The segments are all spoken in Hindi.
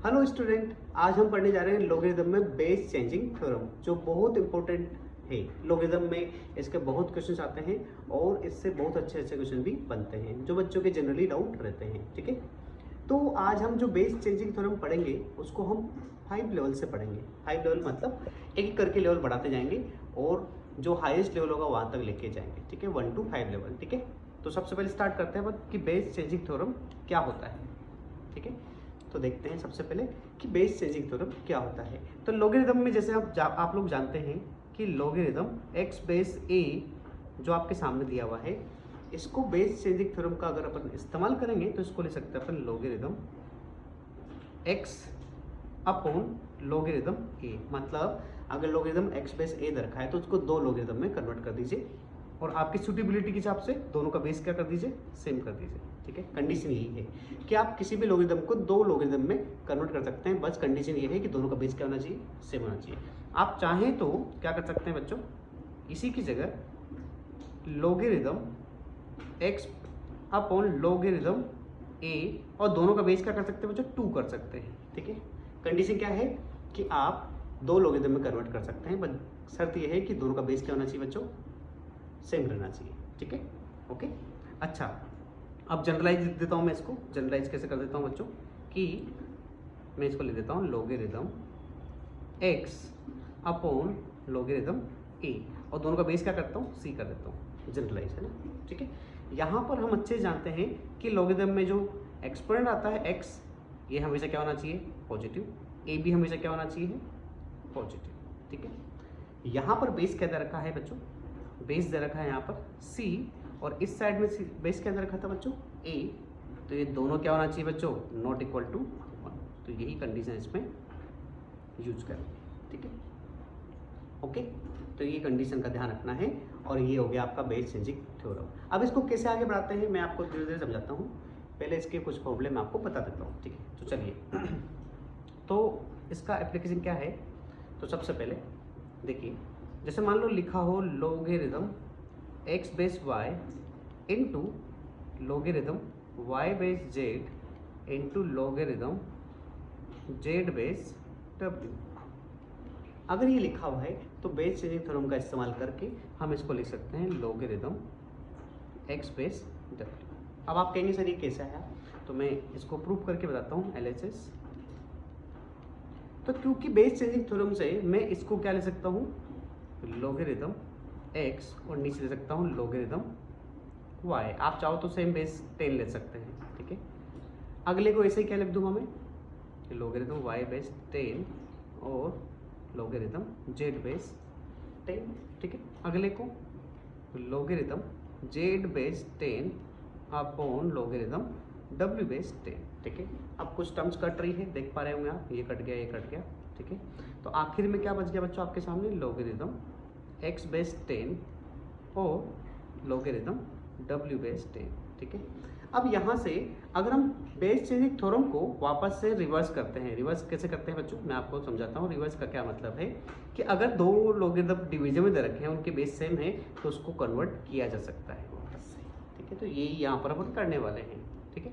हेलो स्टूडेंट, आज हम पढ़ने जा रहे हैं लॉगरिदम में बेस चेंजिंग थ्योरम, जो बहुत इंपॉर्टेंट है। लॉगरिदम में इसके बहुत क्वेश्चंस आते हैं और इससे बहुत अच्छे अच्छे क्वेश्चन भी बनते हैं जो बच्चों के जनरली डाउट रहते हैं। ठीक है, तो आज हम जो बेस चेंजिंग थ्योरम पढ़ेंगे उसको हम 5 लेवल से पढ़ेंगे। 5 लेवल मतलब एक एक करके लेवल बढ़ाते जाएंगे और जो हाईएस्ट लेवल होगा वहाँ तक लेके जाएंगे। ठीक है, 1 to 5 लेवल। ठीक है, तो सबसे पहले स्टार्ट करते हैं कि बेस चेंजिंग थ्योरम क्या होता है। ठीक है, तो देखते हैं सबसे पहले कि बेस चेंजिंग थ्योरम क्या होता है। तो लॉगरिदम में जैसे आप लोग जानते हैं कि लॉगरिदम x बेस a जो आपके सामने दिया हुआ है, इसको बेस चेंजिंग थ्योरम का अगर अपन इस्तेमाल करेंगे तो इसको ले सकते हैं अपन logarithm x upon logarithm a। मतलब अगर लॉगरिदम x बेस a रखा है तो उसको दो लॉगरिदम में कन्वर्ट कर दीजिए और आपकी सूटेबिलिटी के हिसाब से दोनों का बेस क्या कर दीजिए, सेम कर दीजिए। ठीक है, कंडीशन यही है कि आप किसी भी लॉगरिदम को दो लॉगरिदम में कन्वर्ट कर सकते हैं, बस कंडीशन ये है कि दोनों का बेस क्या होना चाहिए, सेम होना चाहिए। आप चाहें तो क्या कर सकते हैं बच्चों, इसी की जगह logarithm x upon logarithm a और दोनों का बेस क्या कर सकते हैं बच्चों, 2 कर सकते हैं। ठीक है, कंडीशन क्या है कि आप दो लॉगरिदम में कन्वर्ट कर सकते हैं, बस शर्त यह है कि दोनों का बेस क्या होना चाहिए बच्चों, सेम रहना चाहिए। ठीक है, ओके। अच्छा, अब जनरलाइज लिख देता हूँ मैं इसको। जनरलाइज कैसे कर देता हूँ बच्चों कि मैं इसको लिख देता हूँ logarithm x upon logarithm a और दोनों का बेस क्या करता हूँ, c कर देता हूँ। जनरलाइज है ना। ठीक है, यहाँ पर हम अच्छे जानते हैं कि लॉगरिदम में जो एक्सपोनेंट आता है x, ये हमेशा क्या होना चाहिए, पॉजिटिव। a भी हमेशा क्या होना चाहिए, पॉजिटिव। ठीक है, यहाँ पर बेस क्या दे रखा है बच्चों, बेस दे रखा है यहाँ पर c और इस साइड में बेस क्या दे रखा था बच्चों, a। तो ये दोनों क्या होना चाहिए बच्चों, नॉट इक्वल टू 1। तो यही कंडीशन इसमें यूज करेंगे। ठीक है, ओके। तो ये कंडीशन का ध्यान रखना है और ये हो गया आपका बेस चेंजिंग थ्योरम। अब इसको कैसे आगे बढ़ाते हैं मैं आपको धीरे धीरे समझाता हूँ। पहले इसके कुछ प्रॉब्लम मैं आपको बता देता हूँ। ठीक है, तो चलिए तो इसका एप्लीकेशन क्या है। तो सबसे पहले देखिए, जैसे मान लो लिखा हो logarithm x base y into logarithm y base z into logarithm z base w। अगर ये लिखा हुआ है तो बेस चेंजिंग थ्योरम का इस्तेमाल करके हम इसको लिख सकते हैं लॉगरिदम x बेस w। अब आप कहेंगे सर ये कैसे आया, तो मैं इसको प्रूव करके बताता हूँ LHS। तो क्योंकि बेस चेंजिंग थ्योरम से मैं इसको क्या ले सकता हूँ, लॉगरिदम x और नीचे ले सकता हूँ लॉगरिदम y। आप चाहो तो सेम बेस 10 ले सकते हैं। ठीक है, अगले को ऐसे ही क्या लिख दूंगा मैं, लॉगरिदम y बेस 10 और लॉगरिदम z बेस 10। ठीक है, अगले को logarithm z base 10 upon logarithm w base 10। ठीक है, अब कुछ टर्म्स कट रही है, देख पा रहे होंगे आप, ये कट गया, ये कट गया। ठीक है, तो आखिर में क्या बच गया बच्चों आपके सामने, लॉगरिदम x बेस 10 और लॉगरिदम w बेस 10। ठीक है, अब यहाँ से अगर हम बेस चेंजिंग थ्योरम को वापस से रिवर्स करते हैं, रिवर्स कैसे करते हैं बच्चों, मैं आपको समझाता हूँ। रिवर्स का क्या मतलब है कि अगर दो लॉगरिदम डिवीजन में दे रखे हैं, उनके बेस सेम है, तो उसको कन्वर्ट किया जा सकता है वापस से। ठीक है, तो यही यहाँ पर अपन करने वाले हैं। ठीक है,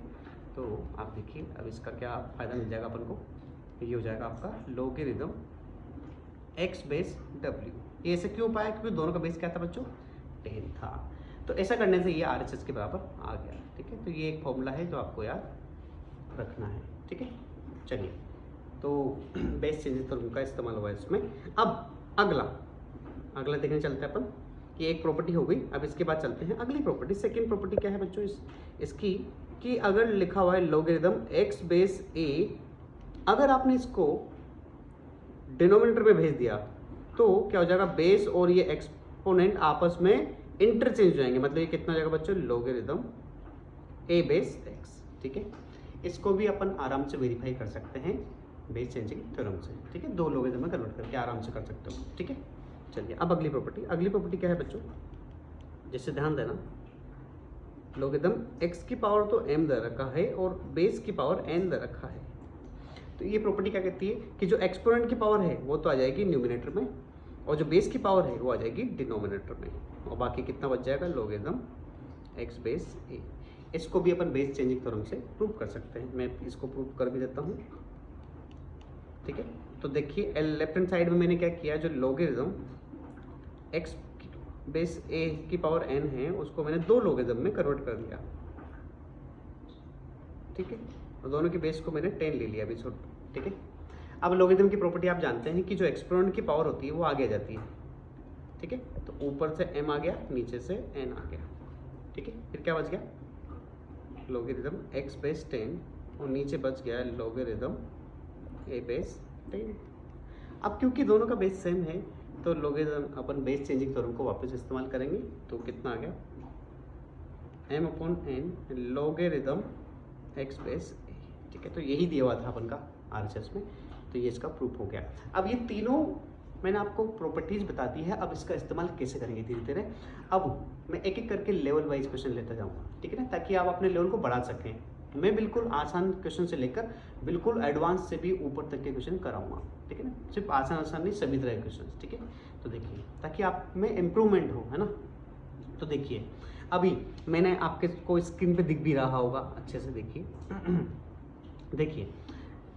तो आप देखिए अब इसका क्या फ़ायदा मिल जाएगा अपन को, ये हो जाएगा आपका लॉगरिदम x बेस w। ये ऐसे क्यों पाया, क्योंकि दोनों का बेस क्या था बच्चों, 10 था। तो ऐसा करने से ये RHS के बराबर आ गया। ठीक है, तो ये एक फॉर्मूला है जो आपको याद रखना है। ठीक है, चलिए तो बेस चेंजिंग थ्योरम का इस्तेमाल हुआ है इसमें। अब अगला देखने चलते हैं अपन कि एक प्रॉपर्टी हो गई। अब इसके बाद चलते हैं अगली प्रॉपर्टी। सेकेंड प्रॉपर्टी क्या है बच्चों इसकी, कि अगर लिखा हुआ है लॉगरिदम x बेस a, अगर आपने इसको डिनोमिनेटर में भेज दिया तो क्या हो जाएगा, बेस और ये एक्सपोनेंट आपस में इंटरचेंज हो जाएंगे। मतलब ये कितना हो जाएगा बच्चों, लॉगरिदम a बेस x। ठीक है, इसको भी अपन आराम से वेरीफाई कर सकते हैं बेस चेंजिंग थ्योरम से। ठीक है, दो लॉगरिदम में कन्वर्ट करके आराम से कर सकते हो। ठीक है, चलिए अब अगली प्रॉपर्टी क्या है बच्चों, जिससे ध्यान देना, लॉगरिदम x की पावर तो m दे रखा है और बेस की पावर n दे रखा है। तो ये प्रॉपर्टी क्या कहती है कि जो एक्सपोनेंट की पावर है वो तो आ जाएगी न्यूमिनेटर में और जो बेस की पावर है वो आ जाएगी डिनोमिनेटर में, और बाकी कितना बच जाएगा, लॉगरिदम x बेस a। इसको भी अपन बेस चेंजिंग थ्योरम से प्रूव कर सकते हैं। मैं इसको प्रूव कर भी देता हूँ। ठीक है। तो देखिए लेफ्ट हैंड साइड में मैंने क्या किया, जो लॉगरिदम x बेस a की पावर n है उसको मैंने 2 लॉगरिदम में कन्वर्ट कर दिया, ठीक है। और दोनों के बेस को मैंने 10 ले लिया अभी, ठीक है। अब लॉगरिदम की प्रॉपर्टी आप जानते हैं कि जो एक्सपोनेंट की पावर होती है वो आगे आ जाती है, ठीक है। तो ऊपर से m आ गया, नीचे से n आ गया, ठीक है। फिर क्या बच गया, लॉगरिदम x बेस 10 और नीचे बच गया लॉगरिदम a बेस 10। अब क्योंकि दोनों का बेस सेम है तो logarithm upon base changing theorem को वापस इस्तेमाल करेंगे। तो कितना आ गया, m/n logarithm x base a, ठीक है। तो यही दिया हुआ था अपन का RHS में, तो ये इसका प्रूफ हो गया। अब ये तीनों मैंने आपको प्रॉपर्टीज बता दी है, अब इसका इस्तेमाल कैसे करेंगे धीरे धीरे। अब मैं एक एक करके लेवल वाइज क्वेश्चन लेता जाऊंगा, ठीक है ना, ताकि आप अपने लेवल को बढ़ा सकें। मैं बिल्कुल आसान क्वेश्चन से लेकर बिल्कुल एडवांस से भी ऊपर तक के क्वेश्चन कराऊंगा, ठीक है ना। सिर्फ आसान नहीं, सभी तरह के क्वेश्चन, ठीक है। तो देखिए ताकि आप में इम्प्रूवमेंट हो, है ना। तो देखिए अभी मैंने आपके को स्क्रीन पे दिख भी रहा होगा, अच्छे से देखिए। देखिए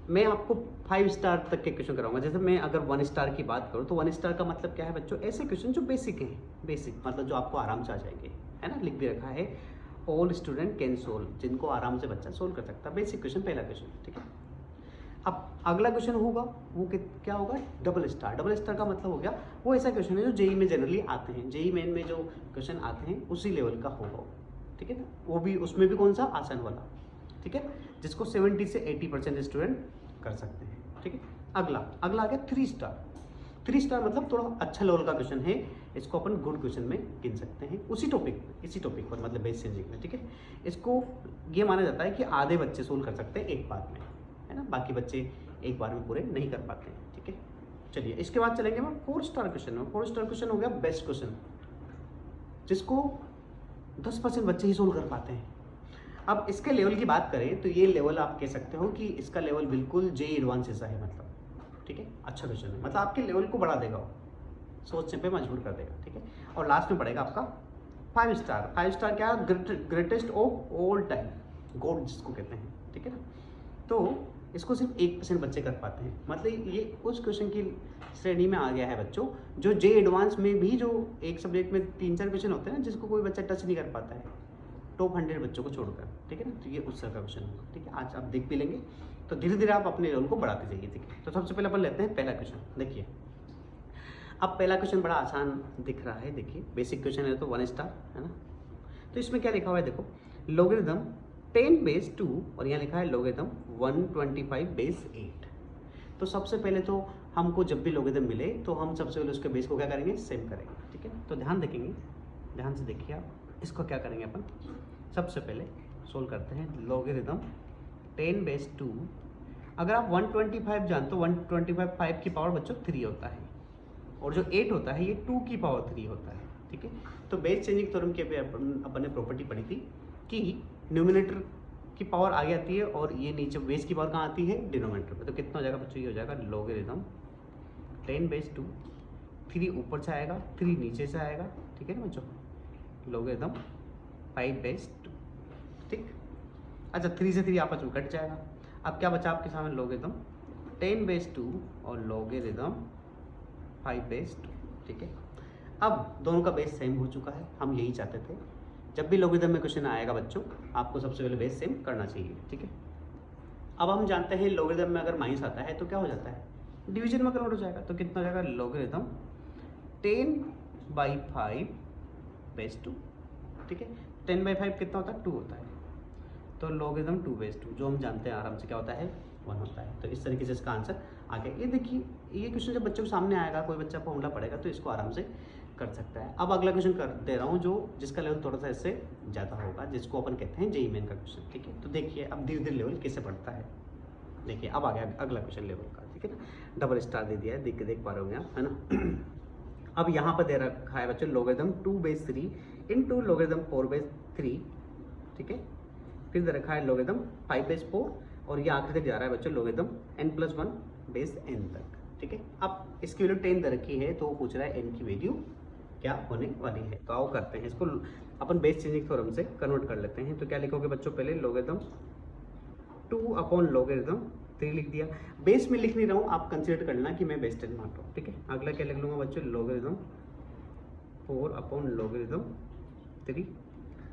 मैं आपको 5 स्टार तक के क्वेश्चन कराऊंगा। जैसे मैं अगर 1 स्टार की बात करूँ तो 1 स्टार का मतलब क्या है बच्चों, ऐसे क्वेश्चन जो बेसिक हैं, बेसिक मतलब जो आपको आराम से आ जाएंगे, है ना। लिख भी रखा है ऑल स्टूडेंट कैन सोल्व, जिनको आराम से बच्चा सोल्व कर सकता है, बेसिक क्वेश्चन पहला क्वेश्चन, ठीक है। अब अगला क्वेश्चन होगा वो क्या होगा, डबल स्टार। डबल स्टार का मतलब हो गया वो ऐसा क्वेश्चन है जो जेई में जनरली आते हैं, जेई मेन में जो क्वेश्चन आते हैं उसी लेवल का होगा, ठीक है ना। वो भी उसमें भी कौन सा, आसान वाला, ठीक है, जिसको 70 से 80% स्टूडेंट कर सकते हैं, ठीक है। अगला आ गया 3 स्टार। 3 स्टार मतलब थोड़ा अच्छा लेवल का क्वेश्चन है, इसको अपन गुड क्वेश्चन में गिन सकते हैं, इसी टॉपिक पर मतलब बेस चेंजिंग में, ठीक है। इसको ये माना जाता है कि आधे बच्चे सोल्व कर सकते हैं एक बार में, है ना, बाकी बच्चे एक बार में पूरे नहीं कर पाते हैं, ठीक है। चलिए इसके बाद चलेंगे हम 4 स्टार क्वेश्चन में। 4 स्टार क्वेश्चन हो गया बेस्ट क्वेश्चन, जिसको 10% बच्चे ही सोल्व कर पाते हैं। अब इसके लेवल की बात करें तो ये लेवल आप कह सकते हो कि इसका लेवल बिल्कुल जेई एडवांस जैसा है, मतलब, ठीक है। अच्छा क्वेश्चन है, मतलब आपके लेवल को बढ़ा देगा, सोचने पे मजबूर कर देगा, ठीक है। और लास्ट में पड़ेगा आपका 5 स्टार। 5 स्टार क्या, greatest of all time, God जिसको कहते हैं, ठीक है ना। तो इसको सिर्फ 1% बच्चे कर पाते हैं, मतलब ये उस क्वेश्चन की श्रेणी में आ गया है बच्चों, जो जे एडवांस में भी जो एक सब्जेक्ट में 3-4 क्वेश्चन होते हैं ना, जिसको कोई बच्चा टच नहीं कर पाता है, टॉप 100 बच्चों को छोड़कर, ठीक है ना। तो ये उस तरह का क्वेश्चन होगा, ठीक है। आज आप देख भी लेंगे, तो धीरे धीरे आप अपने लेवल को बढ़ाते जाइए, ठीक है। तो सबसे पहले अपन लेते हैं पहला क्वेश्चन। देखिए अब पहला क्वेश्चन बड़ा आसान दिख रहा है, देखिए बेसिक क्वेश्चन है तो 1 स्टार, है ना। तो इसमें क्या लिखा हुआ है, देखो लॉगरिदम 10 बेस 2 और यहाँ लिखा है लॉगरिदम 125 बेस 8। तो सबसे पहले तो हमको जब भी लॉगरिदम मिले तो हम सबसे पहले उसके बेस को क्या करेंगे, सेम करेंगे, ठीक है। तो ध्यान से देखिए आप, इसको क्या करेंगे अपन, सबसे पहले सोल्व करते हैं लॉगरिदम 10 बेस 2। अगर आप 125 जानते हो, 125 5 की पावर बच्चों 3 होता है, और जो 8 होता है ये 2 की पावर 3 होता है, ठीक है। तो बेस चेंजिंग थ्योरम के पे अपन ने प्रॉपर्टी पढ़ी थी कि न्यूमिनेटर की पावर आगे आती है और ये नीचे बेस की पावर कहाँ आती है, डिनोमिनेटर पे। तो कितना हो जाएगा बच्चों, ये हो जाएगा लॉगरिदम 10 बेस 2, 3 ऊपर से आएगा, 3 नीचे से आएगा, ठीक है ना बच्चों, लॉगरिदम 5 बेस 2, ठीक। अच्छा 3 से 3 आपस में कट जाएगा। अब क्या बचा आपके सामने, लॉगरिदम 10 बेस 2 और लॉगरिदम 5 बेस 2, ठीक है। अब दोनों का बेस सेम हो चुका है, हम यही चाहते थे। जब भी लॉगरिदम में क्वेश्चन आएगा बच्चों, आपको सबसे पहले बेस सेम करना चाहिए, ठीक है। अब हम जानते हैं लॉगरिदम में अगर माइनस आता है तो क्या हो जाता है, डिवीजन में कन्वर्ट हो जाएगा। तो कितना हो जाएगा, लॉगरिदम 10/5 बेस 2, ठीक है। 10/5 कितना होता है, 2 होता है, तो लॉगरिदम 2 बेस 2 जो हम जानते हैं आराम से क्या होता है, 1 होता है। तो इस तरीके से इसका आंसर आ गया। ये देखिए ये क्वेश्चन जब बच्चों के सामने आएगा, कोई बच्चा फॉर्मूला पढ़ेगा तो इसको आराम से कर सकता है। अब अगला क्वेश्चन कर दे रहा हूँ जो जिसका लेवल थोड़ा सा इससे ज़्यादा होगा, जिसको अपन कहते हैं जेईई मेन का क्वेश्चन, ठीक है। तो देखिए अब धीरे धीरे लेवल कैसे बढ़ता है। देखिए अब आ गया अगला क्वेश्चन लेवल का, ठीक है ना। डबल स्टार दे दिया है, देख पा रहे होंगे आप, है ना। अब यहाँ पर दे रखा है बच्चों logarithm 2 base 3 into logarithm 4 base 3, ठीक है। फिर दे रखा है लॉगरिदम 5 बेस 4 और ये आखिर तक जा रहा है बच्चों लॉगरिदम n+1 बेस n तक, ठीक है। अब इसकी वैल्यू 10 दे रखी है तो वो पूछ रहा है n की वैल्यू क्या होने वाली है। तो आओ करते हैं इसको, अपन बेस चेंजिंग थ्योरम से कन्वर्ट कर लेते हैं। तो क्या लिखोगे बच्चों, पहले लॉगरिदम 2 अपॉन लॉगरिदम 3 लिख दिया। बेस में लिख नहीं रहा हूँ, आप कंसिडर कर लेना कि मैं बेस 10 मान रहा हूँ, ठीक है। अगला क्या लिख लूँगा बच्चों, लोगरिथम 4 अपॉन लोगरिथम 3।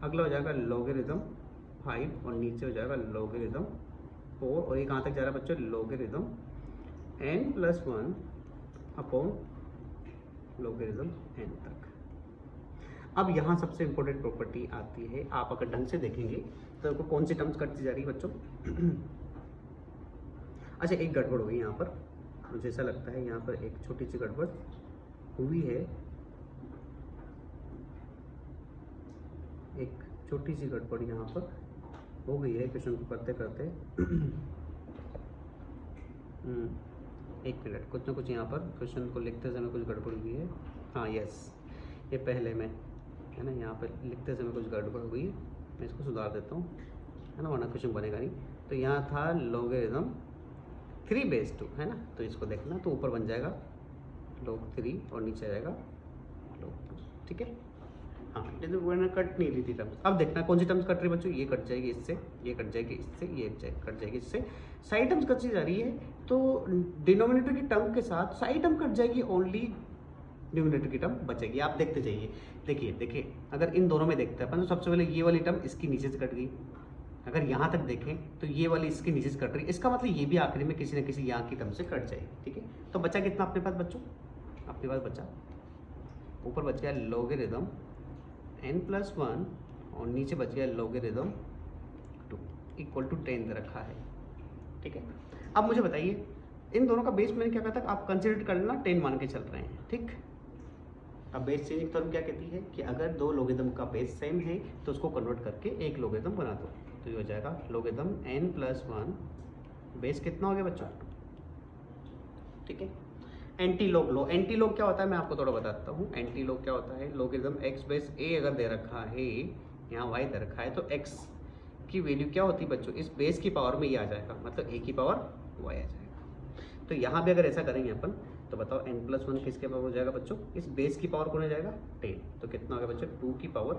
अगला हो जाएगा लोगरिथम 5 और नीचे हो जाएगा लोगरिथम 4 और ये कहाँ तक जा रहा है बच्चों, logarithm n+1 upon logarithm n तक। अब यहाँ सबसे इम्पोर्टेंट प्रॉपर्टी आती है, आप अगर ढंग से देखेंगे तो देखो कौन सी टर्म्स कटती जा रही है बच्चों। अच्छा, एक गड़बड़ हुई यहाँ पर, मुझे ऐसा लगता है यहाँ पर एक छोटी सी गड़बड़ हुई है, एक छोटी सी गड़बड़ यहाँ पर हो गई है क्वेश्चन को करते करते। एक मिनट, कुछ ना कुछ यहाँ पर क्वेश्चन को लिखते समय कुछ गड़बड़ हुई है। हाँ यस, ये पहले में है ना, यहाँ पर लिखते समय कुछ गड़बड़ हुई है, मैं इसको सुधार देता हूँ, है ना, वरना क्वेश्चन बनेगा नहीं। तो यहाँ था लोगरिथम 3/2 है ना, तो इसको देखना, तो ऊपर बन जाएगा log 3 और नीचे आ जाएगा log 2, ठीक है। हाँ, जैसे वरना कट नहीं रही थी टर्म्स। अब देखना कौन सी टर्म्स कट रही है बच्चों, ये कट जाएगी इससे, ये कट जाएगी इससे, ये कट जाएगी इससे, साइड टर्म्स कटती जा रही है। तो डिनोमिनेटर की टर्म के साथ साइड टर्म कट जाएगी, ओनली न्यूमिनेटर की टर्म बचेगी। आप देखते जाइए, देखिए अगर इन दोनों में देखते हैं अपन, तो सबसे पहले ये वाली टर्म इसकी नीचे से कट गई, अगर यहाँ तक देखें तो ये वाली इसके नीचे से कट रही है, इसका मतलब ये भी आखिरी में किसी न किसी यहाँ की टर्म से कट जाएगी, ठीक है। तो बचा कितना अपने पास बच्चों, अपने पास बचा ऊपर बच गया लोगरिथम n+1 और नीचे बच गया लोगरिथम 2 इक्वल टू 10 दे रखा है, ठीक है। अब मुझे बताइए इन दोनों का बेस मैंने क्या कहा था, आप कंसिडर कर लेना 10 मान के चल रहे हैं, ठीक। अब बेस चेंजिंग थ्योरम क्या कहती है कि अगर दो लोगरिथम का बेस सेम है तो उसको कन्वर्ट करके एक लोगरिथम बना दो, तो ये हो जाएगा लोगरिथम n+1 बेस कितना हो गया बच्चों, ठीक है। एंटी लॉग लो, एंटी लॉग क्या होता है मैं आपको थोड़ा बताता हूँ। एंटी लॉग क्या होता है, लोगरिथम x बेस a अगर दे रखा है, यहाँ y दे रखा है, तो x की वैल्यू क्या होती है बच्चों, इस बेस की पावर में ये आ जाएगा, मतलब a की पावर y आ जाएगा। तो यहाँ भी अगर ऐसा करेंगे अपन, तो बताओ n+1 किसके पावर हो जाएगा बच्चों, इस बेस की पावर कौन हो जाएगा 10, तो कितना होगा बच्चों 2 की पावर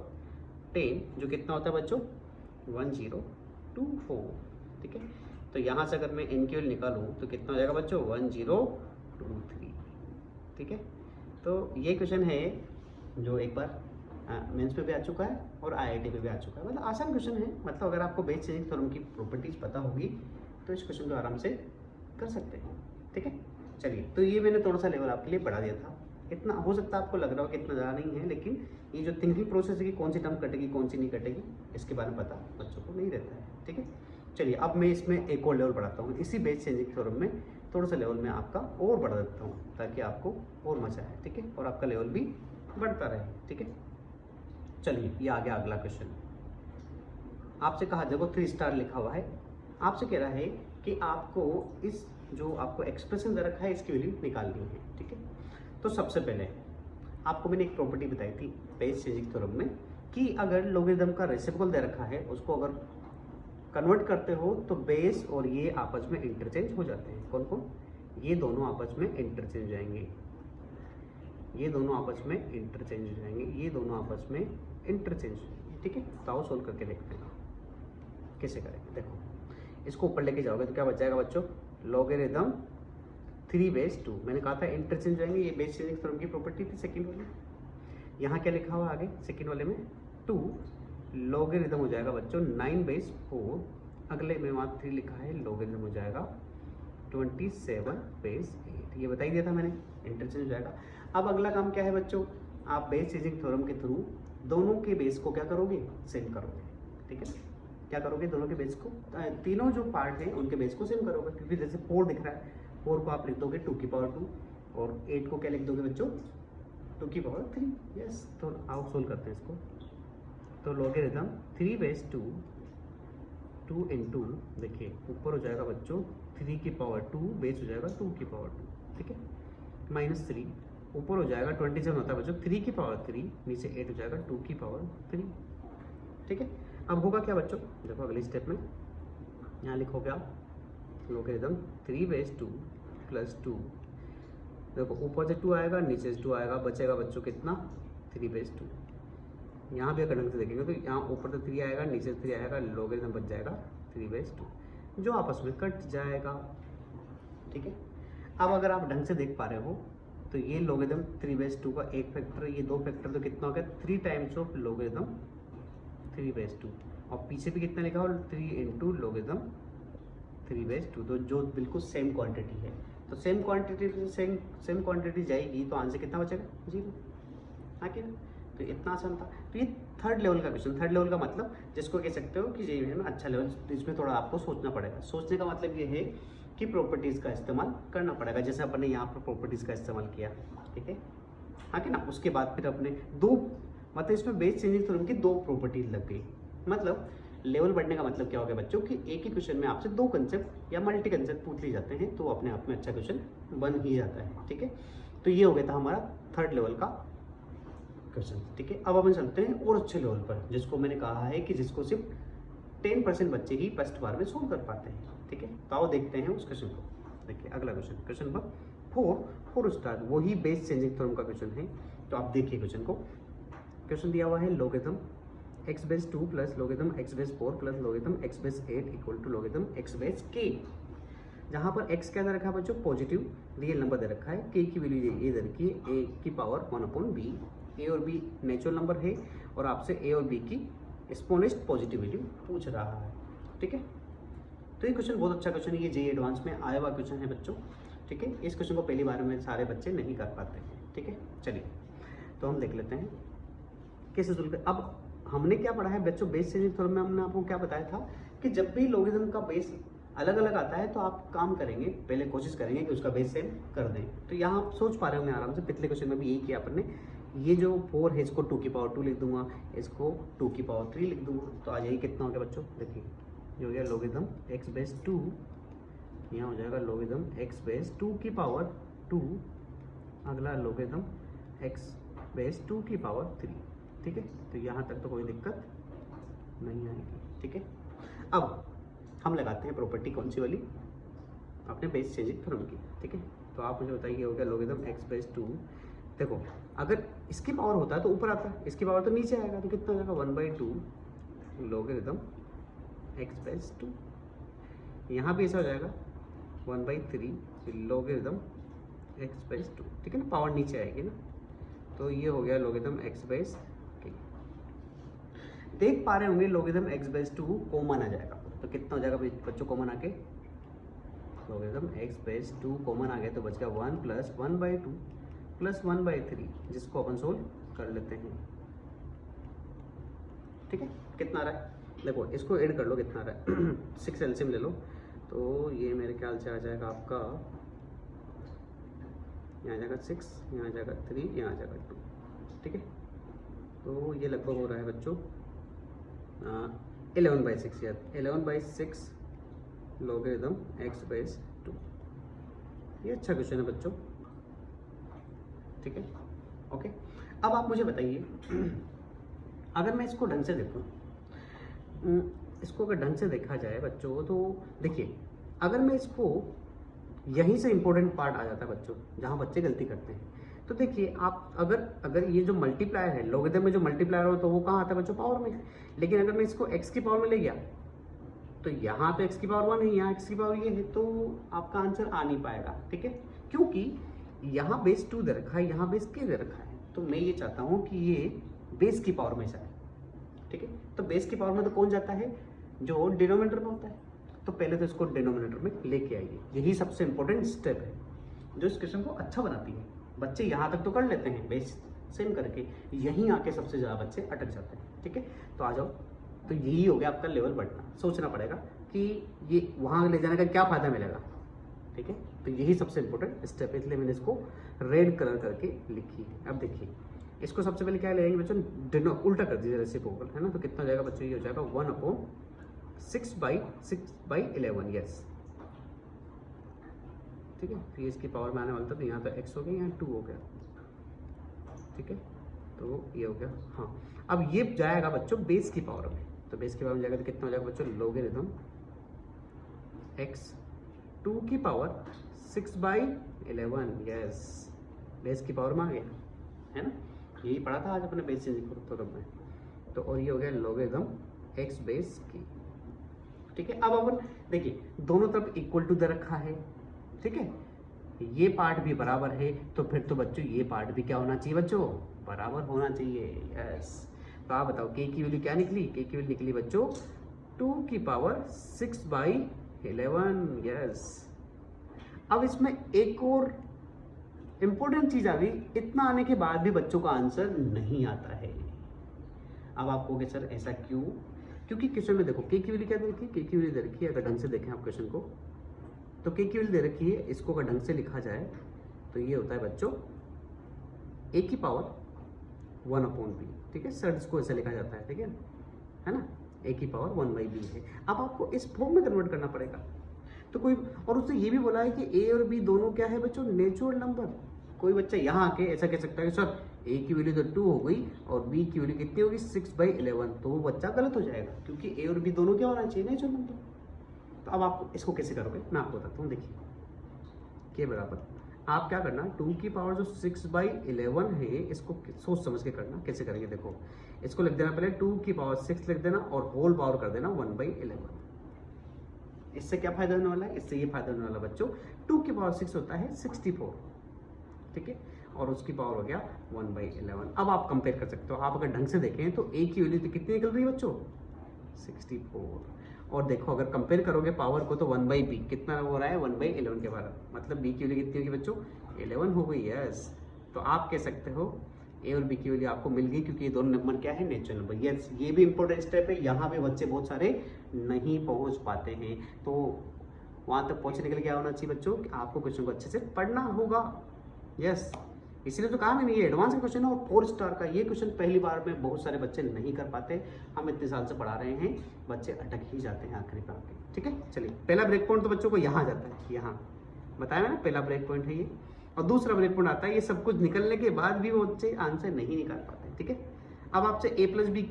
10, जो कितना होता है बच्चों 1024, ठीक है। तो यहाँ से अगर मैं n की वैल्यू निकालूँ तो कितना हो जाएगा बच्चों 1023, ठीक है। तो ये क्वेश्चन है जो एक बार मेंस में भी आ चुका है और IIT में भी आ चुका है, मतलब आसान क्वेश्चन है। मतलब अगर आपको बेस चेंजिंग थ्योरम की प्रॉपर्टीज पता होगी तो इस क्वेश्चन को आराम से कर सकते हैं, ठीक है। चलिए, तो ये मैंने थोड़ा सा लेवल आपके लिए बढ़ा दिया था, इतना हो सकता है आपको लग रहा हो कि इतना ज़्यादा नहीं है, लेकिन ये जो थिंकिंग प्रोसेस है कि कौन सी टर्म कटेगी कौन सी नहीं कटेगी, इसके बारे में पता बच्चों को नहीं रहता है, ठीक है। चलिए, अब मैं इसमें एक और लेवल बढ़ाता हूँ, इसी बेस चेंजिंग थ्योरम में थोड़ा सा लेवल में आपका और बढ़ा देता हूँ ताकि आपको और मजा आए, ठीक है, और आपका लेवल भी बढ़ता रहे, ठीक है। चलिए, ये आ गया अगला क्वेश्चन। आपसे कहा देखो 3 स्टार लिखा हुआ है, आपसे कह रहा है कि आपको इस जो आपको एक्सप्रेशन दे रखा है इसकी वैल्यू निकालनी है, ठीक है। तो सबसे पहले आपको मैंने एक प्रॉपर्टी बताई थी बेस चेंजिंग थ्योरम में कि अगर लोगरिथम का रेसिप्रोकल दे रखा है उसको अगर कन्वर्ट करते हो तो बेस और ये आपस में इंटरचेंज हो जाते हैं। कौन कौन, ये दोनों आपस में इंटरचेंज हो जाएंगे, ये दोनों आपस में इंटरचेंज हो जाएंगे, ये दोनों आपस में इंटरचेंज हो जाएंगे, ठीक है। तो आओ सोल्व करके देखते हैं कैसे करेंगे। देखो, इसको ऊपर लेके जाओगे तो क्या बच जाएगा बच्चों, लोगरिथम 3/2, मैंने कहा था इंटरचेंज हो जाएंगे, ये बेस चेंजिंग थ्योरम की प्रॉपर्टी थी सेकंड वाली। यहाँ क्या लिखा हुआ आगे सेकंड वाले में 2 लोगरिथम हो जाएगा बच्चों 9/4, अगले में वहाँ 3 लिखा है, लोगरिथम हो जाएगा 27/8, ये बता ही दिया था मैंने, इंटरचेंज हो जाएगा। अब अगला काम क्या है बच्चों, आप बेस चेंजिंग थ्योरम के थ्रू दोनों के बेस को क्या करोगे, सेम करोगे, ठीक है। क्या करोगे, दोनों के बेस को, तीनों जो पार्ट हैं उनके बेस को सेम करोगे, क्योंकि जैसे 4 दिख रहा है, 4 को आप लिख दोगे 2 की पावर 2 और 8 को क्या लिख दोगे बच्चों 2 की पावर 3, यस। तो आओ सोल्व करते हैं इसको। तो लोगरिथम 3/2 2 इंटू, देखिए ऊपर हो जाएगा बच्चों 3 की पावर 2, बेस हो जाएगा 2 की पावर 2, ठीक है, -3, ऊपर हो जाएगा 27 होता है बच्चों 3 की पावर 3, नीचे 8 हो जाएगा 2 की पावर 3, ठीक है। अब होगा क्या बच्चों, देखो अगली स्टेप में यहाँ लिखोगे आप लोगरिथम 3/2 + 2, देखो ऊपर से 2 आएगा नीचे से 2 आएगा, बचेगा बच्चों कितना 3/2। यहाँ भी अगर ढंग से देखेंगे तो यहाँ ऊपर से 3 आएगा नीचे से 3 आएगा, लोगरिथम बच जाएगा 3/2। जो आपस में कट जाएगा। ठीक है, अब अगर आप ढंग से देख पा रहे हो तो ये लोगरिथम 3/2 का एक फैक्टर, ये दो फैक्टर, तो कितना हो गया 3 टाइम्स ऑफ लोगरिथम 3/2, और पीछे भी कितना लिखा हो 3 इंटू लोगरिथम 3/2, तो जो बिल्कुल सेम क्वांटिटी है। तो सेम क्वांटिटी सेम क्वांटिटी जाएगी तो आंसर कितना बचेगा 0। हाँ कि ना, तो इतना आसान था। तो ये थर्ड लेवल का क्वेश्चन, थर्ड लेवल का मतलब जिसको कह सकते हो कि ये है ना अच्छा लेवल, इसमें थोड़ा आपको सोचना पड़ेगा। सोचने का मतलब ये है कि प्रॉपर्टीज़ का इस्तेमाल करना पड़ेगा, जैसे अपन ने यहाँ पर प्रॉपर्टीज़ का इस्तेमाल किया। ठीक है, हाँ कि ना, उसके बाद फिर अपने दो, मतलब इसमें बेस चेंजिंग थ्योरम की दो प्रॉपर्टीज लग गई। मतलब लेवल बढ़ने का मतलब क्या हो गया बच्चों कि एक ही क्वेश्चन में आपसे दो कंसेप्ट या मल्टी कंसेप्ट पूछ लिए जाते हैं, तो अपने आप में अच्छा क्वेश्चन बन ही जाता है। ठीक है, तो ये हो गया था हमारा थर्ड लेवल का क्वेश्चन। ठीक है, अब अपन चलते हैं और अच्छे लेवल पर, जिसको मैंने कहा है कि जिसको सिर्फ 10% बच्चे ही फर्स्ट बार में सोल्व कर पाते हैं। ठीक है, तो आओ देखते हैं उस क्वेश्चन को। देखिए अगला क्वेश्चन, क्वेश्चन नंबर 4 स्टार, वही बेस चेंजिंग थ्योरम का क्वेश्चन है। तो आप देखिए क्वेश्चन को। क्वेश्चन दिया हुआ है logarithm x/2 plus logarithm x/4 plus logarithm x/8 equal to logarithm x/k, जहाँ पर x क्या दे रखा है बच्चों पॉजिटिव रियल नंबर दे रखा है, k की वैल्यू ये दे रखी है a की पावर 1/b। a और b नेचुरल नंबर है और आपसे a और b की एक्सपोनेंट पॉजिटिव वैल्यू पूछ रहा है। ठीक है, तो ये क्वेश्चन बहुत अच्छा क्वेश्चन है, ये जेईई एडवांस में आया हुआ क्वेश्चन है बच्चों। ठीक है, इस क्वेश्चन को पहली बार में सारे बच्चे नहीं कर पाते हैं। ठीक है, चलिए तो हम देख लेते हैं कैसे सोल्व कर। अब हमने क्या पढ़ा है बच्चों, बेस चेंजिंग थ्योरम में हमने आपको क्या बताया था कि जब भी लोगरिथम का बेस अलग अलग आता है तो आप काम करेंगे, पहले कोशिश करेंगे कि उसका बेस सेम कर दें। तो यहाँ आप सोच पा रहे होंगे आराम से, पिछले क्वेश्चन में भी यही किया अपन ने। ये जो 4 है इसको 2 की पावर 2 लिख दूंगा, इसको 2 की पावर 3 लिख दूंगा, तो आ जाइए कितना हो गया बच्चों। देखिए ये हो गया लोगरिथम x/2, यहाँ हो जाएगा लोगरिथम x/2 की पावर 2, अगला लोगरिथम x/2 की पावर 3। ठीक है, तो यहाँ तक तो कोई दिक्कत नहीं आएगी। ठीक है, अब हम लगाते हैं प्रॉपर्टी कौन सी वाली, अपने बेस चेंजिंग थ्योरम की। ठीक है, तो आप मुझे बताइए हो गया लोगरिथम x/2। देखो अगर इसकी पावर होता है तो ऊपर आता है, इसकी पावर तो नीचे आएगा, तो कितना हो जाएगा 1/2 लोगरिथम x/2। यहाँ भी ऐसा हो जाएगा 1/3 लोगरिथम x/2। ठीक है ना, पावर नीचे आएगी ना, तो ये हो गया लोगरिथम x/k। देख पा रहे होंगे लोगरिथम x/2 कॉमन आ जाएगा, तो कितना हो जाएगा बच्चों कॉमन आके, लोगरिथम x/2 कॉमन आ गया तो बच गया 1 प्लस 1/2 प्लस 1/3, जिसको अपन सोल्व कर लेते हैं। ठीक है, कितना आ रहा है देखो, इसको ऐड कर लो कितना आ रहा है 6 एलसीएम ले लो, तो ये मेरे ख्याल से आ जाएगा आपका, यहाँ आ जाएगा 6, यहाँ आ जाएगा 3, यहाँ आ जाएगा 2। ठीक है, तो ये लगभग हो रहा है बच्चों 11/6, या 11/6 लोगरिथम x/2। ये अच्छा क्वेश्चन है बच्चों। ठीक है, ओके। अब आप मुझे बताइए अगर मैं इसको ढंग से देखूँ, इसको अगर ढंग से देखा जाए बच्चों, तो देखिए अगर मैं इसको यहीं से इंपॉर्टेंट पार्ट आ जाता है बच्चों, जहाँ बच्चे गलती करते हैं। तो देखिए आप अगर ये जो मल्टीप्लायर है लोगरिथम में, जो मल्टीप्लायर हो तो वो कहाँ आता है बच्चों पावर में। लेकिन अगर मैं इसको x की पावर में ले गया तो यहाँ तो x की पावर 1 है, यहाँ x की पावर ये है, तो आपका आंसर आ नहीं पाएगा। ठीक है, क्योंकि यहाँ बेस 2 दे रखा है, यहाँ बेस k दे रखा है, तो मैं ये चाहता हूँ कि ये बेस की पावर में जाए। ठीक है, तो बेस की पावर में तो कौन जाता है, जो डिनोमिनेटर में होता है, तो पहले तो इसको डिनोमिनेटर में लेके आइए। यही सबसे इंपॉर्टेंट स्टेप है जो इस क्वेश्चन को अच्छा बनाती है। बच्चे यहाँ तक तो कर लेते हैं बेस सेम करके, यहीं आके सबसे ज़्यादा बच्चे अटक जाते हैं। ठीक है, तो आ जाओ, तो यही हो गया आपका लेवल बढ़ना। सोचना पड़ेगा कि ये वहाँ ले जाने का क्या फ़ायदा मिलेगा। ठीक है, तो यही सबसे इंपॉर्टेंट स्टेप है, इसलिए मैंने इसको रेड कलर करके लिखी है। अब देखिए इसको सबसे पहले क्या लेंगे बच्चों, उल्टा कर दीजिए रेसिप्रोकल, है ना, तो कितना हो जाएगा बच्चों, ये हो जाएगा 1/6/11। यस, ठीक है, तो ये इसकी पावर में आने वाला था, तो यहाँ तो x हो गया, यहाँ 2 हो गया। ठीक है, तो ये हो गया। हाँ, अब ये जाएगा बच्चों बेस की पावर में, तो बेस की पावर में जाएगा तो कितना हो जाएगा बच्चों, लोगरिथम x2 की पावर 6/11। यस, बेस की पावर में आ गया, है ना, यही पढ़ा था आज अपने बेस चेंजिंग थ्योरम में। तो और ये हो गया लोगरिथम x/k। ठीक है। अब अपन देखिए दोनों तरफ इक्वल टू दे रखा है, ठीक है, ये पार्ट भी बराबर है, तो फिर तो बच्चों ये पार्ट भी क्या होना चाहिए बच्चों, बराबर होना चाहिए। यस, तो आप बताओ k की वैल्यू क्या निकली, k की वैल्यू निकली बच्चों 2⁻6/11। यस, अब इसमें एक और इंपॉर्टेंट चीज आ गई, इतना आने के बाद भी बच्चों का आंसर नहीं आता है। अब आप कहोगे सर ऐसा क्यों, क्योंकि क्वेश्चन में देखो k की वैल्यू क्या दे रखी है, k की वैल्यू दे रखी है, अगर ढंग से देखें आप क्वेश्चन को तो k की वैल्यू दे रखी है, इसको अगर ढंग से लिखा जाए तो ये होता है बच्चों a की पावर 1/b, ठीक है, सर इसको ऐसे लिखा जाता है, ठीक है ना, a की पावर 1/b है। अब आपको इस फॉर्म में कन्वर्ट करना पड़ेगा, तो कोई और उसने ये भी बोला है कि a और b दोनों क्या है बच्चों, नेचुरल नंबर। कोई बच्चा यहाँ आके ऐसा कह सकता है कि सर a की वैल्यू तो 2 हो गई और b की वैल्यू कितनी होगी 6/11, तो वो बच्चा गलत हो जाएगा, क्योंकि a और b दोनों क्या होना चाहिए, नेचुरल नंबर। तो अब आप इसको कैसे करोगे, मैं आपको बताता हूँ। देखिए के बराबर आप क्या करना, 2 की पावर जो 6/11 है, इसको सोच समझ के करना, कैसे करेंगे देखो, इसको लिख देना पहले 2 की पावर 6 लिख देना और होल पावर कर देना 1/11। इससे क्या फायदा होने वाला है, इससे ये फायदा होने वाला बच्चों, 2 की पावर 6 होता है 64, ठीक है, और उसकी पावर हो गया 1/11। अब आप कंपेयर कर सकते हो, आप अगर ढंग से देखें तो a की वैल्यू तो कितनी निकल रही है बच्चों, 64, और देखो अगर कंपेयर करोगे पावर को तो 1/b कितना हो रहा है, 1/11 के बराबर, मतलब b की वैल्यू कितनी होगी बच्चों, 11 हो गई। यस, तो आप कह सकते हो a और b की वैल्यू आपको मिल गई, क्योंकि ये दोनों नंबर क्या है, नेचुरल नंबर। यस, ये भी इंपॉर्टेंट स्टेप है, यहाँ पे बच्चे बहुत सारे नहीं पहुँच पाते हैं, तो वहाँ तक पहुँचने के लिए क्या होना चाहिए बच्चों, कि आपको क्वेश्चन को अच्छे से पढ़ना होगा। यस, इसलिए तो कहा मैंने ये एडवांस का क्वेश्चन है, और 4 स्टार का ये क्वेश्चन पहली बार में बहुत सारे बच्चे नहीं कर पाते। हम इतने साल से पढ़ा रहे हैं, बच्चे अटक ही जाते हैं आखिरी पे आके, ठीक है। चलिए, पहला ब्रेक पॉइंट तो बच्चों को यहाँ जाता है, यहाँ बताया मैंने, पहला ब्रेक पॉइंट है ये, और दूसरा ब्रेक पॉइंट आता है ये सब कुछ निकलने के बाद भी वो बच्चे आंसर नहीं निकाल पाते, ठीक है। अब आपसे a+b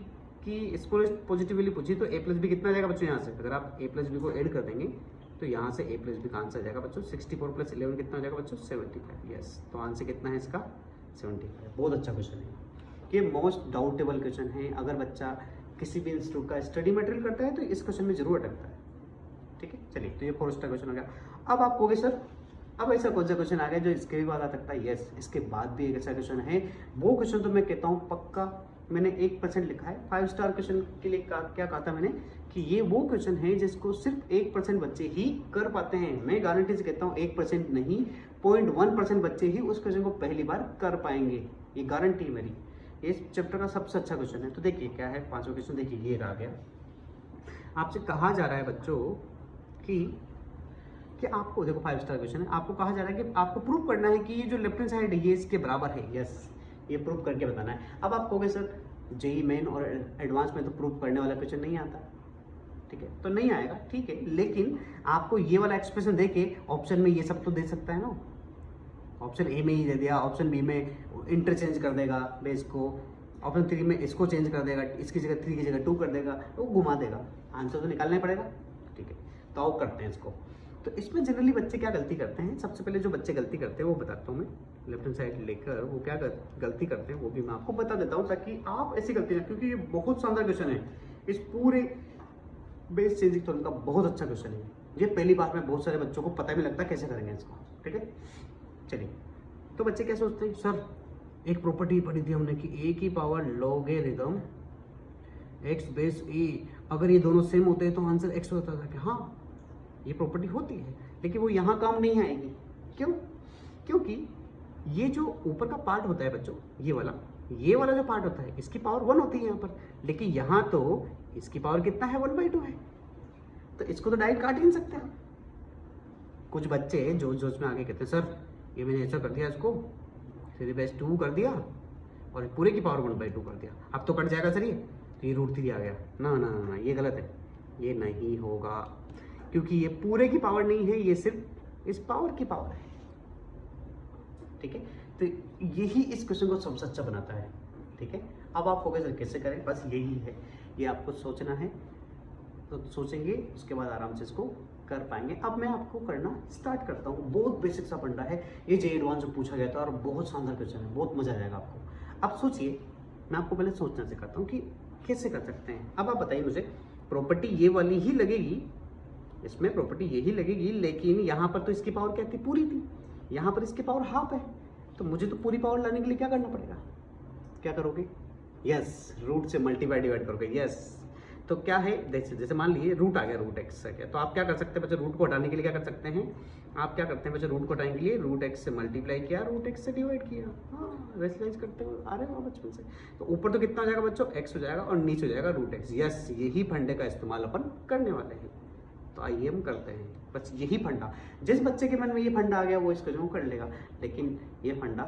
की इसको पॉजिटिव वैल्यू पूछी, तो a+b कितना आ जाएगा बच्चों, यहाँ से अगर आप a+b को ऐड कर देंगे तो यहाँ से a+b का आंसर आ जाएगा बच्चों 64 + 11 कितना हो जाएगा बच्चों, 75। यस, तो आंसर कितना है इसका, 75। बहुत अच्छा क्वेश्चन है, ये मोस्ट डाउटेबल क्वेश्चन है। अगर बच्चा किसी भी इंस्टीट्यूट का स्टडी मटेरियल करता है तो इस क्वेश्चन में जरूर अटकता है, ठीक है। चलिए, तो ये 4 स्टार क्वेश्चन हो गया। अब आप कहोगे सर अब ऐसा कौन सा क्वेश्चन आ गया जो इसके भी बाद आ सकता है। यस, इसके बाद भी एक ऐसा क्वेश्चन है, वो क्वेश्चन तो मैं कहता हूँ पक्का मैंने 1% लिखा है। 5 स्टार क्वेश्चन के लिए क्या कहा था मैंने, कि ये वो क्वेश्चन है जिसको सिर्फ 1% बच्चे ही कर पाते हैं। मैं गारंटी से कहता हूँ 1% नहीं, 0.1% बच्चे ही उस क्वेश्चन को पहली बार कर पाएंगे, ये गारंटी है मेरी। ये इस चैप्टर का सबसे अच्छा क्वेश्चन है। तो देखिए क्या है, 5वां क्वेश्चन देखिए, ये रहा गया। आपसे कहा जा रहा है बच्चों कि आपको देखो 5 स्टार क्वेश्चन है, आपको कहा जा रहा है कि आपको प्रूव करना है कि ये जो लेफ्ट हैंड साइड है ये इसके बराबर है। यस, ये प्रूव करके बताना है। अब आप कहोगे सर जेईई मेन और एडवांस में तो प्रूव करने वाला क्वेश्चन नहीं आता, ठीक है, तो नहीं आएगा, ठीक है, लेकिन आपको ये वाला एक्सप्रेशन देके ऑप्शन में ये सब तो दे सकता है ना। ऑप्शन ए में ही दे दिया, ऑप्शन बी में इंटरचेंज कर देगा बेस को, ऑप्शन 3 में इसको चेंज कर देगा, इसकी जगह 3 की जगह 2 कर देगा, तो घुमा देगा, आंसर तो निकालना ही पड़ेगा, ठीक है। तो आओ करते हैं इसको। तो इसमें जनरली बच्चे क्या गलती करते हैं, सबसे पहले जो बच्चे गलती करते हैं वो बताता हूँ मैं, लेफ्ट हैंड साइड लेकर वो क्या गलती करते हैं वो भी मैं आपको बता देता हूँ, ताकि आप ऐसी गलती ना, क्योंकि ये बहुत शानदार क्वेश्चन है, इस पूरे बेस चेंजिंग थ्योरम का बहुत अच्छा क्वेश्चन है। ये पहली बार में बहुत सारे बच्चों को पता भी लगता है कैसे करेंगे इसको, ठीक है। चलिए, तो बच्चे क्या सोचते हैं, सर एक प्रॉपर्टी पढ़ी थी हमने कि a की power logarithm x base e, अगर ये दोनों सेम होते हैं तो आंसर x होता था। कि हाँ, ये प्रॉपर्टी होती है, लेकिन वो यहाँ काम नहीं आएगी। क्यों? क्योंकि ये जो ऊपर का पार्ट होता है बच्चों, ये वाला जो पार्ट होता है, इसकी पावर 1 होती है यहाँ पर, लेकिन यहाँ तो इसकी पावर कितना है, 1/2 है, तो इसको तो डायरेक्ट काट ही नहीं सकते हैं। कुछ बच्चे जोश में आगे कहते हैं सर ये मैंने ऐसा कर दिया, इसको 3/2 कर दिया और पूरे की पावर 1/2 कर दिया, अब तो कट जाएगा सर ये, तो ये √3 आ गया। ना ना ना, ये गलत है, ये नहीं होगा, क्योंकि ये पूरे की पावर नहीं है, ये सिर्फ इस पावर की पावर है, ठीक है। तो यही इस क्वेश्चन को सबसे अच्छा बनाता है, ठीक है। अब आप कहोगे सर कैसे करें, बस यही है, ये आपको सोचना है, तो सोचेंगे उसके बाद आराम से इसको कर पाएंगे। अब मैं आपको करना स्टार्ट करता हूँ। बहुत बेसिक सा फंडा है, ये जेईई एडवांस में पूछा गया था और बहुत शानदार क्वेश्चन है, बहुत मजा आएगा आपको। अब सोचिए, मैं आपको पहले सोचना सिखाता हूँ कि कैसे कर सकते हैं। अब आप बताइए मुझे प्रॉपर्टी ये वाली ही लगेगी, इसमें प्रॉपर्टी यही लगेगी, लेकिन यहाँ पर तो इसकी पावर क्या थी, पूरी थी, यहाँ पर इसकी पावर हाफ है। तो मुझे तो पूरी पावर लाने के लिए क्या करना पड़ेगा, क्या करोगे, यस रूट से मल्टीप्लाई डिवाइड करोगे, यस। तो क्या है, जैसे मान लीजिए रूट आ गया, रूट एक्स आ गया, तो आप क्या कर सकते हैं बच्चे, रूट को हटाने के लिए क्या कर सकते हैं, आप क्या करते हैं बच्चे, रूट को हटाने के लिए रूट एक्स से मल्टीप्लाई किया, रूट एक्स से डिवाइड किया। हाँ रेशनलाइज करते हो आ रहे हो बचपन से। तो ऊपर तो कितना हो जाएगा बच्चों, एक्स हो जाएगा और नीचे हो जाएगा रूट एक्स। यस यही फंडे का इस्तेमाल अपन करने वाले हैं। तो आइए हम करते हैं, बस यही फंडा, जिस बच्चे के मन में ये फंडा आ गया वो इस क्वेश्चन को कर लेगा, लेकिन ये फंडा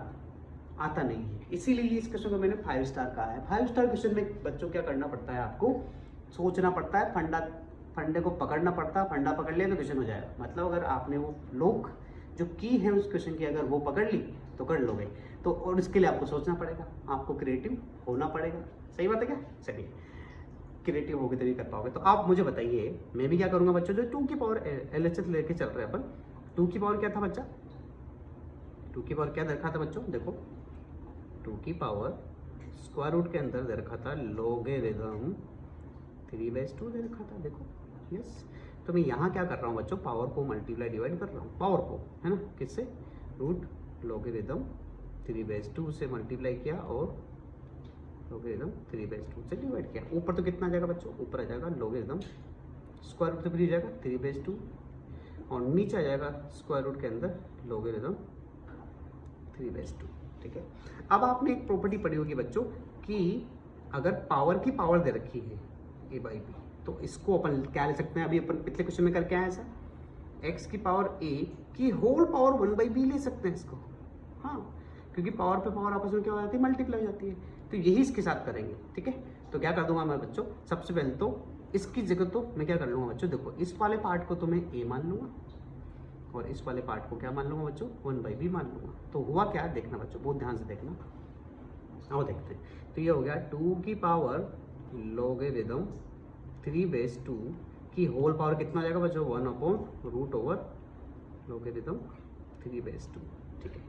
आता नहीं है, इसीलिए इस क्वेश्चन को मैंने 5 स्टार कहा है। 5 स्टार क्वेश्चन में बच्चों क्या करना पड़ता है, आपको सोचना पड़ता है, फंडे को पकड़ना पड़ता है, फंडा पकड़ लिया तो क्वेश्चन हो जाएगा। मतलब अगर आपने वो लोग जो की है उस क्वेश्चन की अगर वो पकड़ ली तो कर लोगे। तो और इसके लिए आपको सोचना पड़ेगा, आपको क्रिएटिव होना पड़ेगा। सही बात है क्या, चलिए क्रिएटिव होगे तभी कर पाओगे। तो आप मुझे बताइए, मैं भी क्या करूंगा बच्चों, जो 2 की पावर LHS लेके चल रहे हैं अपन, 2 की पावर क्या था बच्चा, 2 की पावर क्या दे रखा था बच्चों, देखो 2 की पावर स्क्वायर रूट के अंदर दे रखा था लोगेरिथम 3/2 दे रखा था, देखो यस। तो मैं यहाँ क्या कर रहा हूँ बच्चों, पावर को मल्टीप्लाई डिवाइड कर रहा हूँ, पावर को, है ना, किससे, रूट लोगेरिथम 3/2 से मल्टीप्लाई किया और लोगेरिथम 3/2 से डिवाइड किया। ऊपर तो कितना आ जाएगा बच्चों, ऊपर आ जाएगा लोगेरिथम स्क्वायर रूट से फ्री हो जाएगा 3/2 और नीचे आ जाएगा स्क्वायर रूट के अंदर लोगेरिथम 3/2। ठीक है, अब आपने एक प्रॉपर्टी पढ़ी होगी बच्चों कि अगर पावर की पावर दे रखी है a/b, तो इसको अपन क्या ले सकते हैं, अभी अपन पिछले क्वेश्चन में करके आए ऐसा, x की पावर a की होल पावर 1/b ले सकते हैं इसको। हाँ, क्योंकि पावर पे पावर आपस में क्या हो जाती है, मल्टीप्लाई हो जाती है। तो यही इसके साथ करेंगे। ठीक है, तो क्या कर दूंगा मैं बच्चों, सबसे पहले तो इसकी जगह तो मैं क्या कर लूंगा बच्चों, देखो इस वाले पार्ट को तो मैं a मान लूंगा और इस वाले पार्ट को क्या मान लूंगा बच्चों, 1/b मान लूंगा। तो हुआ क्या, देखना बच्चों बहुत ध्यान से देखना, आओ देखते हैं। तो ये हो गया 2 की पावर लोगेरिथम 3/2 की होल पावर कितना हो जाएगा बच्चों, 1/रूट ओवर लोगेरिथम 3/2। ठीक है,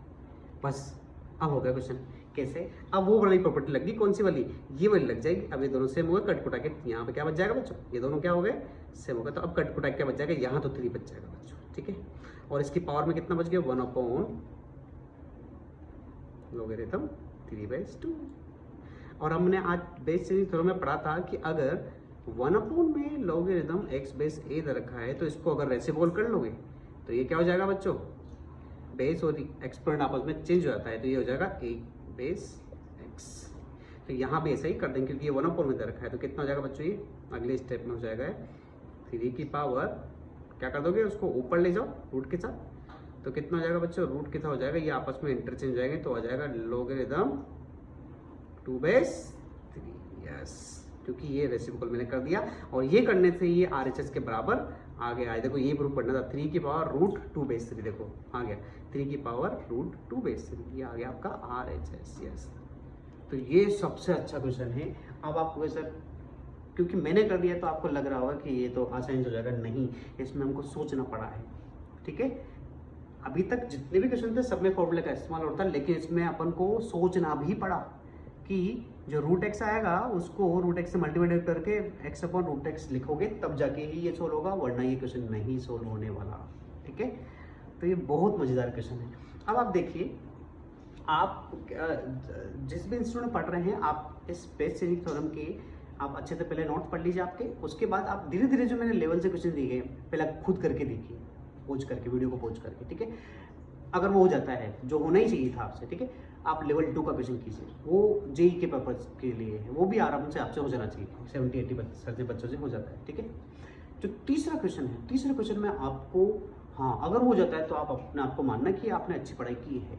बस अब हो गया क्वेश्चन। कैसे, अब वो वाली प्रॉपर्टी लग गई, कौन सी वाली, ये वाली लग जाएगी। अब ये दोनों सेम हो गए, कट कुटा के यहाँ पे क्या बच जाएगा बच्चों, ये दोनों क्या हो गए, सेम हो गए। तो अब कट कुटा के क्या बच जाएगा, यहाँ तो 3 बच जाएगा बच्चों। ठीक है, और इसकी पावर में कितना बच गया, 1/लोगेरिथम 3/2। और हमने आज बेस थ्योरम में पढ़ा था कि अगर 1/ में लोगेरिथम x/a दे रखा है तो इसको अगर रेसिप्रोकल कर लोगे तो ये क्या हो जाएगा बच्चों, बेस और एक्सपोनेंट आपस में चेंज हो जाता है, तो ये हो जाएगा a/x। तो यहाँ भी ऐसा ही कर देंगे क्योंकि ये 1/4 में दे रखा है। तो कितना हो जाएगा बच्चों, ये अगले स्टेप में हो जाएगा 3 की पावर, क्या कर दोगे उसको ऊपर ले जाओ रूट के साथ, तो कितना हो जाएगा बच्चों, रूट कितना हो जाएगा, ये आपस में इंटरचेंज हो जाएंगे, तो आ जाएगा लोगेरिथम 2/3। यस, क्योंकि ये रेसिप्रोकल मैंने कर दिया और ये करने से ये RHS के बराबर आ गया। देखो ये प्रूफ करना था, 3 की पावर रूट 2/3, देखो आ गया 3 की पावर रूट 2/3, ये आ गया आपका RHS। यस, तो ये सबसे अच्छा क्वेश्चन है। अब आपको सर क्योंकि मैंने कर दिया तो आपको लग रहा होगा कि ये तो आसानी हो जाएगा, नहीं, इसमें हमको सोचना पड़ा है। ठीक है, अभी तक जितने भी क्वेश्चन थे सब में फॉर्मूले का इस्तेमाल होता है, लेकिन इसमें अपन को सोचना भी पड़ा कि जो रूट एक्स आएगा उसको रूट एक्स से मल्टीप्लाई करके x/√x लिखोगे तब जाके ही ये सोल्व होगा, वरना ये क्वेश्चन नहीं सोल्व होने वाला। ठीक है, तो ये बहुत मजेदार क्वेश्चन है। अब आप देखिए, आप जिस भी इंस्टीट्यूट में पढ़ रहे हैं, आप इस बेस चेंजिंग थ्योरम के आप अच्छे से पहले नोट्स पढ़ लीजिए आपके, उसके बाद आप धीरे धीरे जो मैंने लेवल से क्वेश्चन दिए पहले खुद करके देखिए, पॉज करके, वीडियो को पॉज करके। ठीक है, अगर वो हो जाता है जो होना ही चाहिए था आपसे, ठीक है, आप लेवल 2 का क्वेश्चन कीजिए, वो जेई के पर्पज के लिए है, वो भी आराम से आपसे हो जाना चाहिए, 70-80% बच्चों से हो जाता है। ठीक है, जो तीसरा क्वेश्चन है, तीसरे क्वेश्चन में आपको, हाँ अगर हो जाता है तो आप अपने आपको मानना कि आपने अच्छी पढ़ाई की है,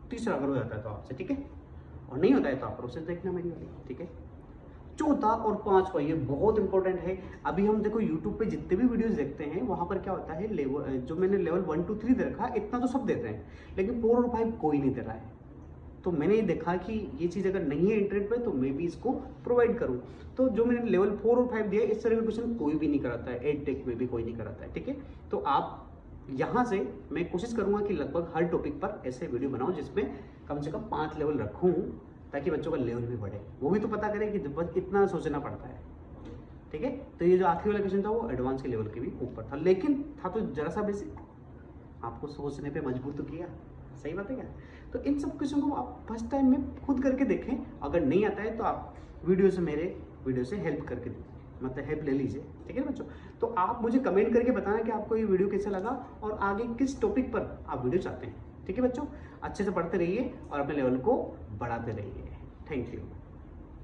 तीसरा अगर हो जाता है तो आपसे, ठीक है, और नहीं होता है तो आप प्रोसेस देखना मेरी वाली। ठीक है, चौथा और पांचवा ये बहुत इंपॉर्टेंट है। अभी हम देखो यूट्यूब पे जितने भी वीडियोस देखते हैं वहां पर क्या होता है, लेवल जो मैंने लेवल 1 2 3 दे रखा है इतना तो सब देते हैं, लेकिन 4 और 5 कोई नहीं दे रहा है। तो मैंने ये देखा कि ये चीज़ अगर नहीं है इंटरनेट पे तो मैं भी इसको प्रोवाइड करूँ। तो जो मैंने लेवल 4 और 5 दिया इस तरह के क्वेश्चन कोई भी नहीं कराता है, एडटेक में भी कोई नहीं कराता है। ठीक है, तो आप यहाँ से मैं कोशिश करूँगा कि लगभग हर टॉपिक पर ऐसे वीडियो बनाऊँ जिसमें कम से कम 5 लेवल रखूँ, ताकि बच्चों का लेवल भी बढ़े, वो भी तो पता करें कि बस कितना सोचना पड़ता है। ठीक है। तो ये जो आखिरी वाला क्वेश्चन था वो एडवांस के लेवल के भी ऊपर था, लेकिन था तो जरा सा बेसिक, आपको सोचने पे मजबूर तो किया। सही बात है क्या? तो इन सब क्वेश्चन को आप फर्स्ट टाइम में खुद करके देखें, अगर नहीं आता है तो आप मेरे वीडियो से हेल्प करके मतलब हेल्प ले लीजिए, ठीक है ना बच्चों। तो आप मुझे कमेंट करके बताना कि आपको ये वीडियो कैसा लगा और आगे किस टॉपिक पर आप वीडियो चाहते हैं, ठीक है बच्चों। अच्छे से पढ़ते रहिए और अपने लेवल को बढ़ाते रहिए। Thank you.